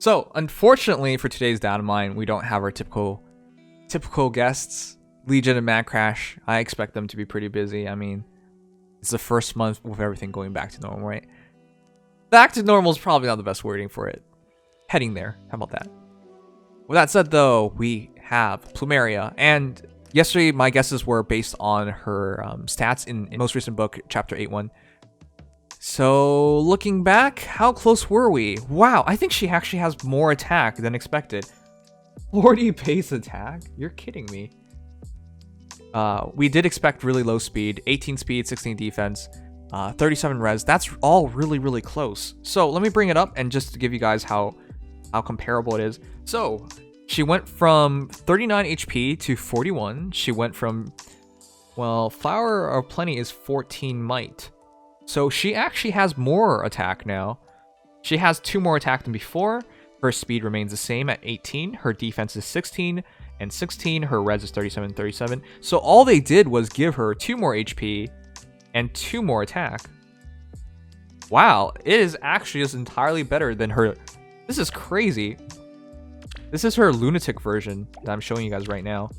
So, unfortunately for today's Dynamine, we don't have our typical guests. Legion and Mad Crash, I expect them to be pretty busy. I mean, it's the first month with everything going back to normal, right? Back to normal is probably not the best wording for it. Heading there. How about that? With that said, though, we have Plumeria, and yesterday my guesses were based on her stats in most recent book, Chapter 8.1. So, looking back, how close were we? Wow, I think she actually has more attack than expected. 40 base attack? You're kidding me. We did expect really low speed, 18 speed, 16 defense, 37 res. That's all really, really close. So let me bring it up and just to give you guys how comparable it is. So she went from 39 HP to 41. She went from, well, Flower of Plenty is 14 might. So she actually has more attack now. She has 2 more attack than before. Her speed remains the same at 18. Her defense is 16 and 16. Her res is 37 and 37. So all they did was give her 2 more HP and 2 more attack. Wow, it is actually just entirely better than her. This is crazy. This is her Lunatic version that I'm showing you guys right now.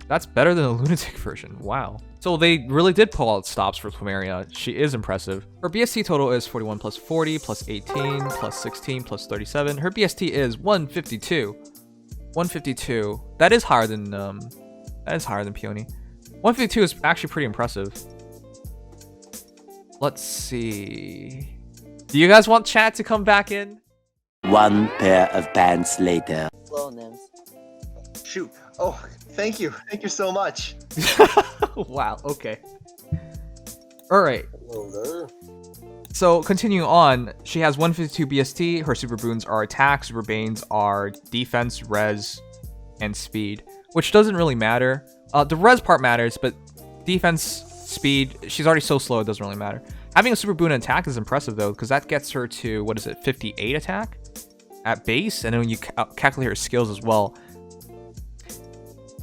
That's better than the Lunatic version. Wow. So they really did pull out stops for Plumeria. She is impressive. Her BST total is 41 plus 40 plus 18 plus 16 plus 37. Her BST is 152. 152. That is higher than Peony. 152 is actually pretty impressive. Let's see. Do you guys want chat to come back in? One pair of pants later. Hello, Nims. Shoot. Oh, thank you. Thank you so much. Wow, okay. Alright. Hello there. So, continuing on, she has 152 BST. Her super boons are attack, super banes are defense, res, and speed, which doesn't really matter. The res part matters, but defense, speed, she's already so slow, it doesn't really matter. Having a super boon attack is impressive, though, because that gets her to, what is it, 58 attack at base, and then when you calculate her skills as well.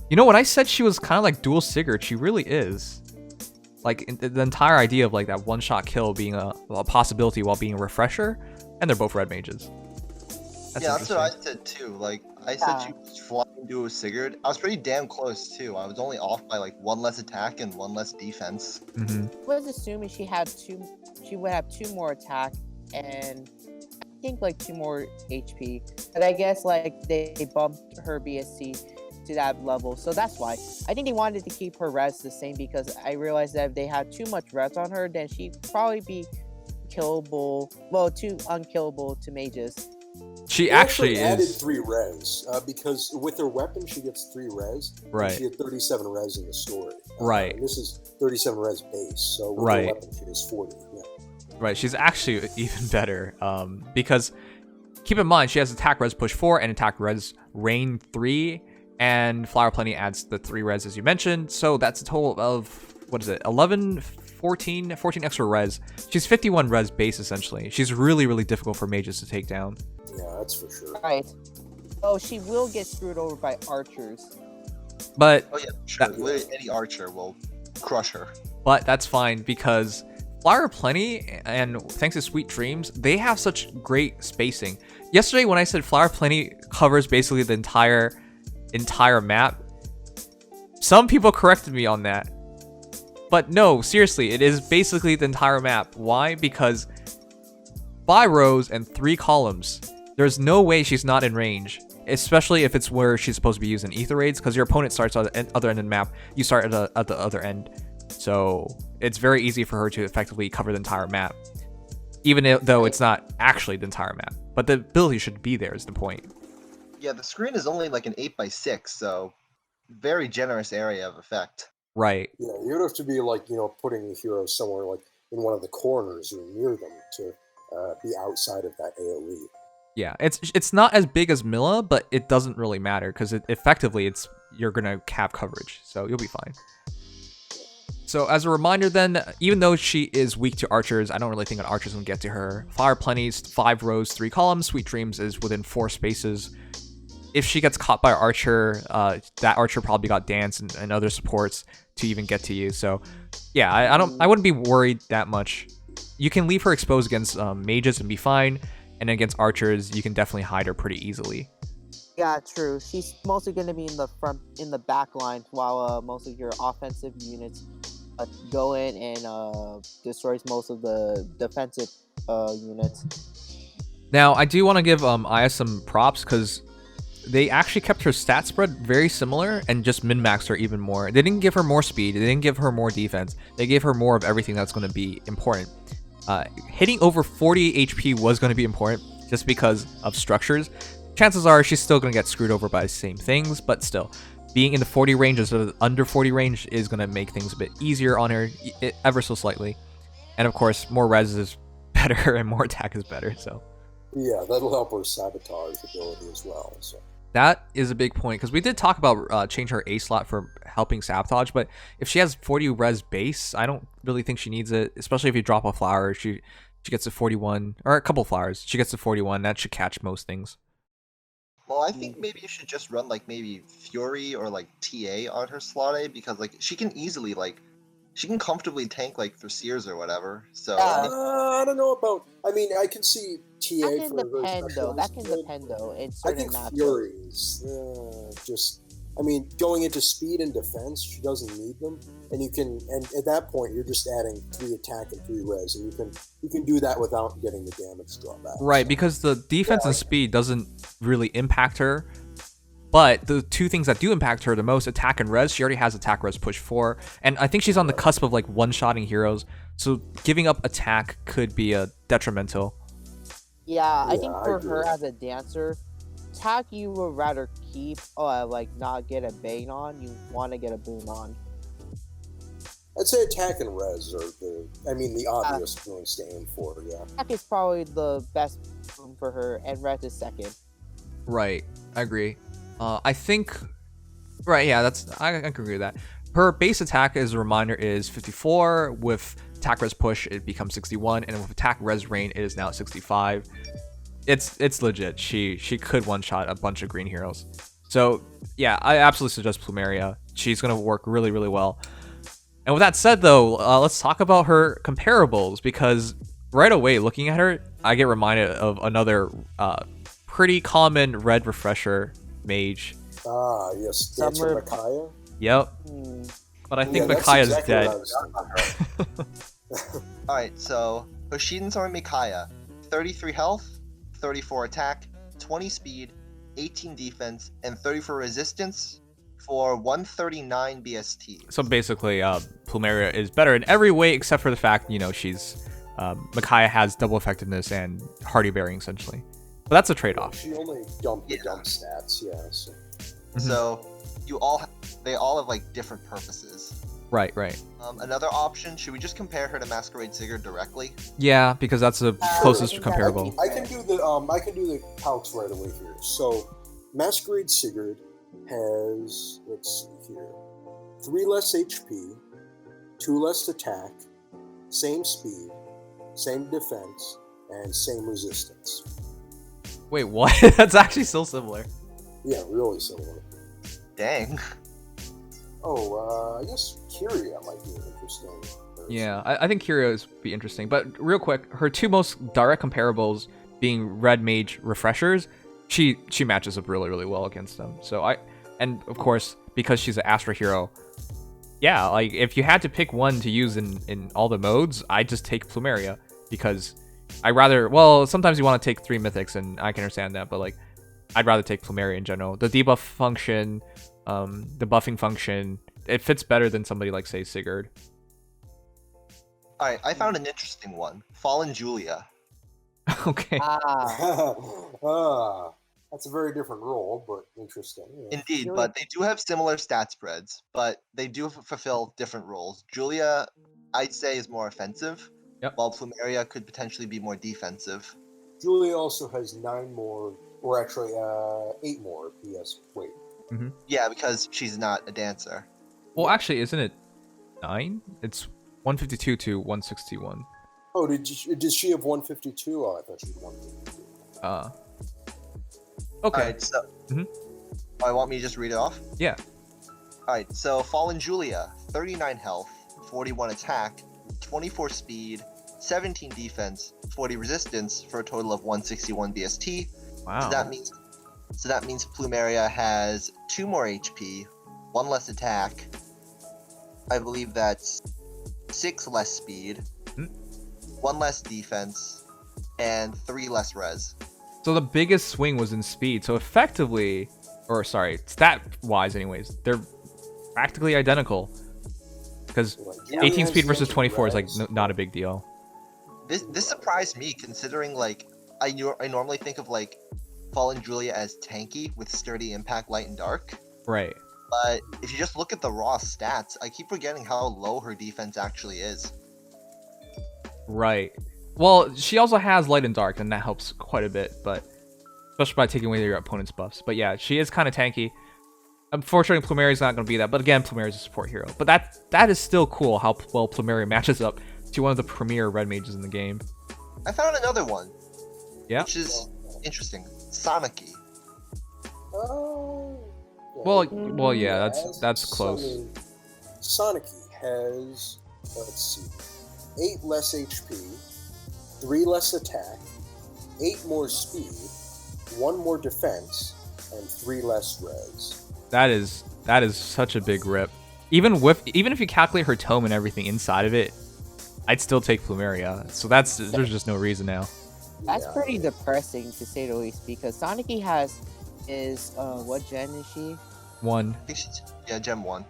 You know, when I said she was kind of like dual Sigurd, she really is. Like, the entire idea of like that one-shot kill being a possibility while being a refresher, and they're both red mages. That's what I said too. Like, I said she was flying dual Sigurd. I was pretty damn close too. I was only off by like 1 less attack and 1 less defense. I was assuming she would have 2 more attack and I think like 2 more HP. But I guess like they bumped her BSC to that level, so that's why. I think they wanted to keep her res the same because I realized that if they had too much res on her, then she'd probably be killable, well, too unkillable to mages. She actually added is 3 res because with her weapon she gets 3 res. Right. She had 37 res in the story. Right. And this is 37 res base, so with right. her weapon she has 40. Yeah. Right. She's actually even better because keep in mind she has attack res push 4 and attack res rain 3. And Flower Plenty adds the 3 res as you mentioned, so that's a total of, what is it, 11, 14 extra res. She's 51 res base essentially. She's really, really difficult for mages to take down. Yeah, that's for sure. Right. Oh, she will get screwed over by archers. But Oh yeah, sure. Literally any archer will crush her. But that's fine because Flower Plenty and thanks to Sweet Dreams, they have such great spacing. Yesterday when I said Flower Plenty covers basically the entire map, some people corrected me on that, but no, seriously, it is basically the entire map. Why? Because 5 rows and 3 columns, there's no way she's not in range, especially if it's where she's supposed to be using ether raids, because your opponent starts at the other end of the map, you start at the other end, so it's very easy for her to effectively cover the entire map, even though it's not actually the entire map, but the ability should be there is the point. Yeah, the screen is only like an 8x6, so very generous area of effect. Right. Yeah, you would have to be like, putting the hero somewhere like in one of the corners or near them to be outside of that AoE. Yeah, it's not as big as Milla, but it doesn't really matter because effectively you're gonna have coverage, so you'll be fine. So as a reminder then, even though she is weak to archers, I don't really think an archer's gonna get to her. Flower Plenty's 5 rows, 3 columns. Sweet Dreams is within 4 spaces. If she gets caught by an archer, that archer probably got dance and other supports to even get to you. So yeah, I wouldn't be worried that much. You can leave her exposed against mages and be fine. and against archers, you can definitely hide her pretty easily. Yeah, true. She's mostly going to be in the back line, while most of your offensive units go in and destroys most of the defensive units. Now, I do want to give Aya some props because they actually kept her stat spread very similar and just min-maxed her even more. They didn't give her more speed. They didn't give her more defense. They gave her more of everything that's going to be important. Hitting over 40 HP was going to be important just because of structures. Chances are she's still going to get screwed over by the same things, but still, being in the 40 range instead of under 40 range is going to make things a bit easier on her, ever so slightly. And of course, more res is better and more attack is better, so. Yeah, that'll help her sabotage ability as well. So that is a big point, because we did talk about change her A slot for helping sabotage, but if she has 40 res base, I don't really think she needs it, especially if you drop a flower. She gets to 41, or a couple flowers. She gets to 41. That should catch most things. Well, I think maybe you should just run like maybe Fury or like TA on her slot A, because like she can easily she can comfortably tank like through Sears or whatever. So I don't know about. I mean, I can see TA That can for a very depend though. That can specialized depend though. In I certain think matchups. Fury's just. I mean, going into speed and defense, she doesn't need them, and at that point, you're just adding 3 attack and 3 res, and you can do that without getting the damage drawback. Right, because the defense and speed doesn't really impact her, but the two things that do impact her the most, attack and res, she already has attack res push 4, and I think she's on the cusp of like one-shotting heroes, so giving up attack could be detrimental. Yeah, I think I for agree. her as a dancer, attack you would rather keep, like not get a bane on. You want to get a boon on. I'd say attack and res are the obvious things to aim for. Yeah. Attack is probably the best boon for her, and res is second. Right, I agree. I think, right, yeah, I can agree with that. Her base attack, as a reminder, is 54. With attack res push, it becomes 61, and with attack res rain, it is now 65. It's legit. She could one-shot a bunch of green heroes. So yeah, I absolutely suggest Plumeria. She's gonna work really, really well. And with that said, though, let's talk about her comparables, because right away, looking at her, I get reminded of another pretty common red refresher mage. Yes, Dancer Summer- Micaiah. Yep. But I think that's Micaiah's exactly what I dead. was thinking. Alright, so Hoshiden's on Micaiah. 33 health, 34 attack, 20 speed, 18 defense, and 34 resistance for 139 BST. So basically, Plumeria is better in every way except for the fact, she's Micaiah has double effectiveness and hardy bearing essentially. But that's a trade-off. She only dumped the dump stats. Yeah. So. So they all have like different purposes. Right. Another option, should we just compare her to Masquerade Sigurd directly? Yeah, because that's the closest I think comparable. that would I can do the calcs right away here. So Masquerade Sigurd has, let's see here, 3 less HP, 2 less attack, same speed, same defense, and same resistance. Wait, what? That's actually still similar. Yeah, really similar. Dang. Oh, I guess Kyria might be an interesting person. Yeah, I think Curios would be interesting. But real quick, her two most direct comparables being Red Mage refreshers, she matches up really, really well against them. So and of course, because she's an Astra hero, yeah, like if you had to pick one to use in all the modes, I'd just take Plumeria, because sometimes you want to take 3 mythics, and I can understand that, but like I'd rather take Plumeria in general. The debuff function, the buffing function, it fits better than somebody like, say, Sigurd. Alright, I found an interesting one. Fallen Julia. Okay. That's a very different role, but interesting. Yeah. Indeed, but they do have similar stat spreads, but they do fulfill different roles. Julia, I'd say, is more offensive, while Plumeria could potentially be more defensive. Julia also has 9 more, or actually 8 more PS weight. Mm-hmm. Yeah, because she's not a dancer. Well, actually, isn't it 9? It's 152 to 161. Oh, did she have 152? Oh, I thought she had 152. Okay. Alright, so... I want me to just read it off? Yeah. Alright, so Fallen Julia, 39 health, 41 attack, 24 speed, 17 defense, 40 resistance for a total of 161 BST. Wow. So that means Plumeria has 2 more HP, 1 less attack. I believe that's 6 less speed, 1 less defense, and 3 less res. So the biggest swing was in speed. So effectively, or sorry, stat-wise anyways, they're practically identical. Because 18 speed versus 24 is like not a big deal. This surprised me, considering like I normally think of like Fallen Julia as tanky with sturdy impact, light and dark. Right. But if you just look at the raw stats, I keep forgetting how low her defense actually is. Right. Well, she also has light and dark, and that helps quite a bit, but especially by taking away your opponent's buffs. But yeah, she is kind of tanky. Unfortunately, Plumeria is not going to be that, but again, Plumeria is a support hero. But that is still cool how well Plumeria matches up to one of the premier red mages in the game. I found another one. Yeah. Which is interesting. Sonicy. Oh. Well, yeah, that's close. Sonicy has, let's see, 8 less HP, 3 less attack, 8 more speed, 1 more defense, and 3 less res. That is such a big rip. Even if you calculate her tome and everything inside of it, I'd still take Plumeria. So there's just no reason now. That's pretty depressing to say the least, because Sonicy what gen is she? 1. I think she's, Gem 1.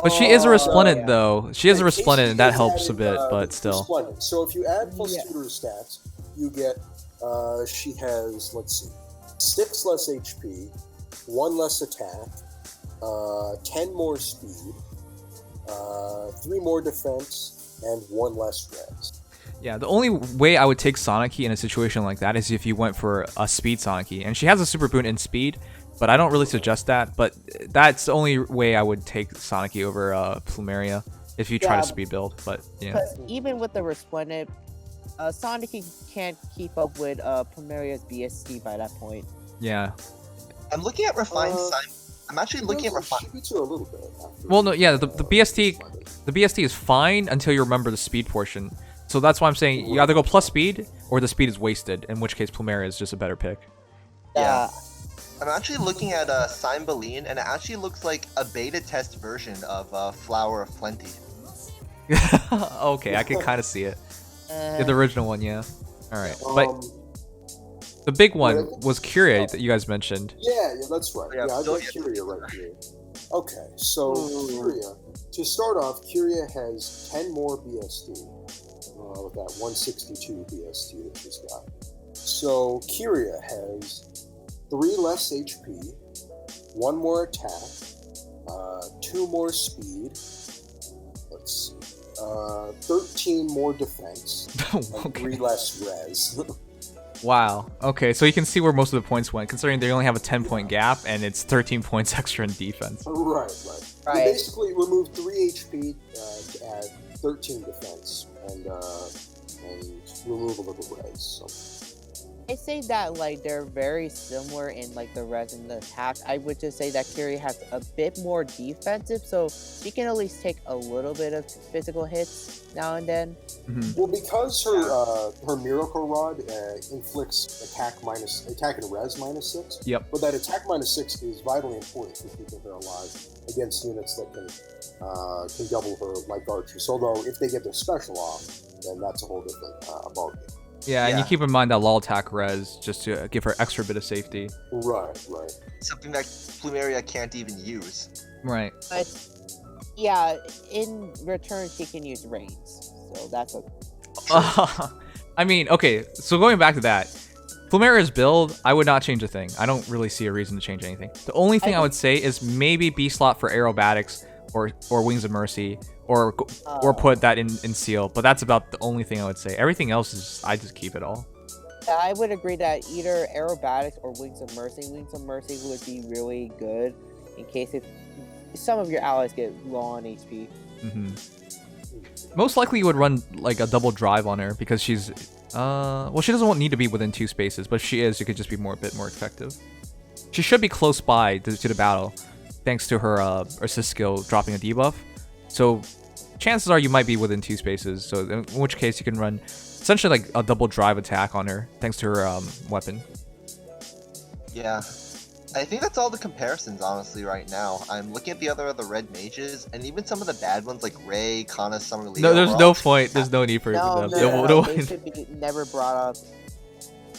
But she is a resplendent yeah. though. She is a resplendent, and that helps a bit, but still. Resplendent. So if you add plus 2 to her stats, you get, she has, let's see, 6 less HP, 1 less attack, 10 more speed, 3 more defense, and 1 less res. Yeah, the only way I would take Sonicy in a situation like that is if you went for a speed Sonicy. And she has a super boon in speed, but I don't really suggest that. But that's the only way I would take Sonicy over Plumeria if you try to speed build. But yeah. Because even with the resplendent, Sonicy can't keep up with Plumeria's BST by that point. Yeah. I'm looking at Refined Sign. I'm actually looking at She beats her a little bit. Well, no, yeah, the BST is fine until you remember the speed portion. So that's why I'm saying you either go plus speed or the speed is wasted, in which case Plumeria is just a better pick. Yeah. I'm actually looking at Cymbeline, and it actually looks like a beta test version of Flower of Plenty. Okay, I can kind of see it. Yeah, the original one, yeah. All right, but the big one was Curia that you guys mentioned. Yeah, that's right. Yeah, I got Curia right here. Okay, so Curia. To start off, Curia has 10 more BST. With that 162 BST that she's got. So Curia has 3 less HP, 1 more attack, 2 more speed, let's see, 13 more defense, and 3 less res. Wow. Okay, so you can see where most of the points went, considering they only have a 10-point gap and it's 13 points extra in defense. Right. They basically removed 3 HP to add 13 defense and remove a little res. So. I say that like they're very similar in like the res and the attack. I would just say that Curia has a bit more defensive, so she can at least take a little bit of physical hits now and then. Well, because her Miracle Rod inflicts attack and res -6. Yep. But that attack -6 is vitally important for keeping her alive against units that can double her like archers. Although if they get their special off, then that's a whole different ballgame. Yeah, and you keep in mind that lull attack res just to give her extra bit of safety. Right. Something that Plumeria can't even use. Right. But yeah, in return she can use reins, so that's a. I mean, okay, so going back to that, Plumeria's build, I would not change a thing. I don't really see a reason to change anything. The only thing I would say is maybe B slot for aerobatics or Wings of Mercy, or put that in seal. But that's about the only thing I would say. Everything else is I just keep it all. I would agree that either aerobatics or Wings of Mercy. Wings of Mercy would be really good in case if some of your allies get low on HP. Most likely you would run like a double drive on her because she's well, she doesn't need to be within 2 spaces, but if she is, you could just be a bit more effective. She should be close by to the battle, thanks to her assist skill dropping a debuff. So chances are you might be within 2 spaces. So in which case you can run essentially like a double drive attack on her thanks to her weapon. Yeah. I think that's all the comparisons, honestly, right now. I'm looking at the Red Mages, and even some of the bad ones like Ray, Kana, Summer Leo. No, there's no point. There's no need for No, them. no, they should be never brought up.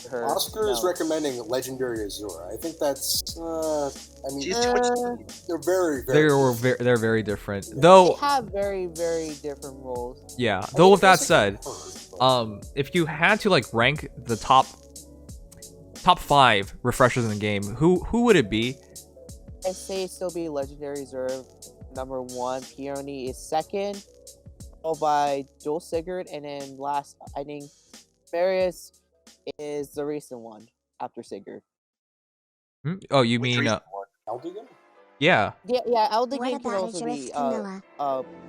Her. Oscar is recommending Legendary Azura. I think that's. I mean, they're very, they're very different. Though they have very, very different roles. Yeah. Though with that said, if you had to like rank the top 5 refreshers in the game, who would it be? I say it still be Legendary Reserve number 1. Peony is second, followed by Dual Sigurd, and then last, I think, Marius is the recent one after Sigurd. Oh, you mean Eldigan? Yeah. Yeah, Eldigan can also be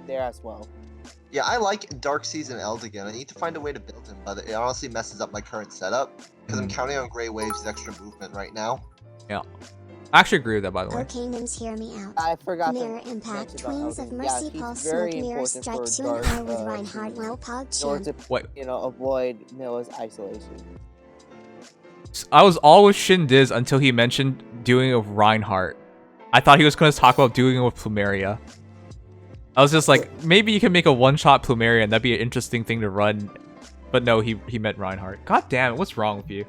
there as well. Yeah, I like Dark Season Eldigan. I need to find a way to build him, but it honestly messes up my current setup because I'm counting on Grey Wave's extra movement right now. Yeah. I actually agree with that, by the way. Kingdoms, hear me out. I forgot Mirror to Impact, mention about Twins of Eldigan. Mercy, Yeah, Pulse, he's very Smoke, Mirror, important Strike, for 2 Dark, and R with Reinhardt, Well, Pog, in order Chin. to, Wait. avoid Milla's isolation. I was all with Shin Diz until he mentioned doing it with Reinhardt. I thought he was going to talk about doing it with Plumeria. I was just like, maybe you can make a one-shot Plumeria and that'd be an interesting thing to run. But no, he meant Reinhardt. God damn it, what's wrong with you?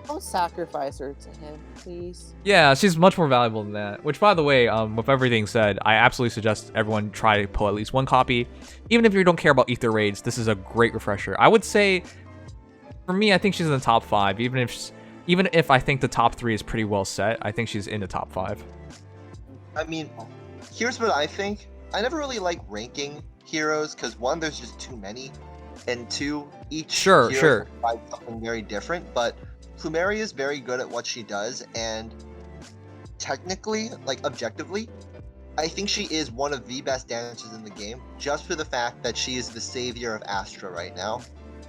Don't sacrifice her to him, please. Yeah, she's much more valuable than that. Which, by the way, with everything said, I absolutely suggest everyone try to pull at least one copy. Even if you don't care about Ether Raids, this is a great refresher. I would say, for me, I think she's in the top 5. Even if I think the top 3 is pretty well set, I think she's in the top 5. I mean, here's what I think. I never really like ranking heroes because 1, there's just too many, and 2, each hero provides something very different. But Plumeria is very good at what she does, and technically, like objectively, I think she is one of the best dancers in the game, just for the fact that she is the savior of Astra right now.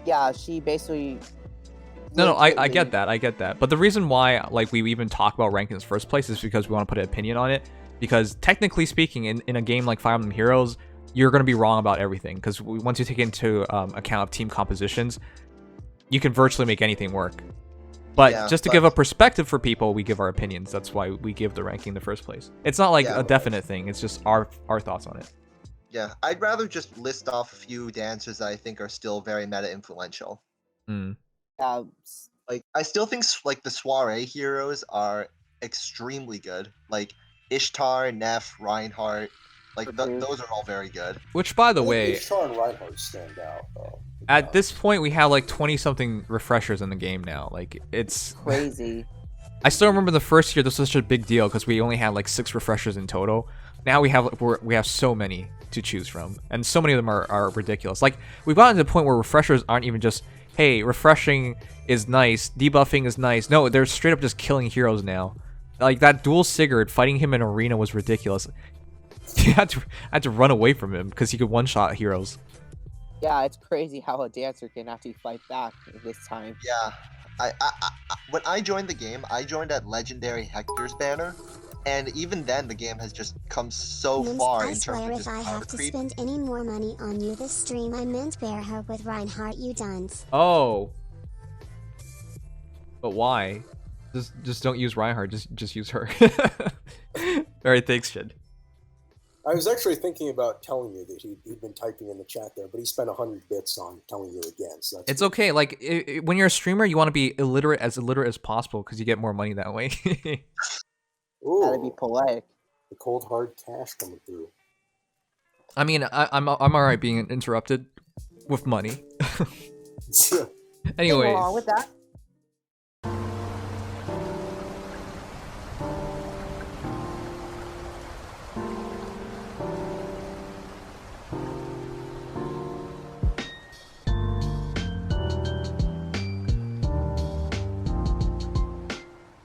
Yeah, she basically. No, I get that. But the reason why, like, we even talk about ranking in the first place is because we want to put an opinion on it. Because technically speaking, in a game like Fire Emblem Heroes, you're going to be wrong about everything. Because once you take into account of team compositions, you can virtually make anything work. But Yeah, just to give a perspective for people, we give our opinions. That's why we give the ranking in the first place. It's not like a definite thing. It's just our thoughts on it. Yeah, I'd rather just list off a few dancers that I think are still very meta influential. Like, I still think like the soiree heroes are extremely good. Like Ishtar, Neff, Reinhardt, like those are all very good. Which, by the way, Ishtar and Reinhardt stand out, though. At this point, we have like 20-something refreshers in the game now. Like, it's crazy. I still remember the first year this was such a big deal because we only had like 6 refreshers in total. Now we have so many to choose from, and so many of them are ridiculous. Like, we've gotten to the point where refreshers aren't even just, hey, refreshing is nice, debuffing is nice. No, they're straight up just killing heroes now. Like, that dual Sigurd, fighting him in arena was ridiculous. I had to run away from him because he could one-shot heroes. Yeah, it's crazy how a dancer can actually fight back this time. Yeah, I when I joined the game, I joined at Legendary Hector's banner, and even then the game has just come so far in terms of just I have to spend any more money on you this stream, I meant bear her with Reinhardt, you dunce. Oh. But why? Just don't use Reinhardt, just use her. Alright, thanks, Shid. I was actually thinking about telling you that he'd been typing in the chat there, but he spent 100 bits on telling you again. So that's it's okay. Like, when you're a streamer, you want to be illiterate as possible because you get more money that way. Ooh, Gotta be polite. the cold hard cash coming through. I mean, I'm alright being interrupted with money. Anyways. Nothing wrong with that.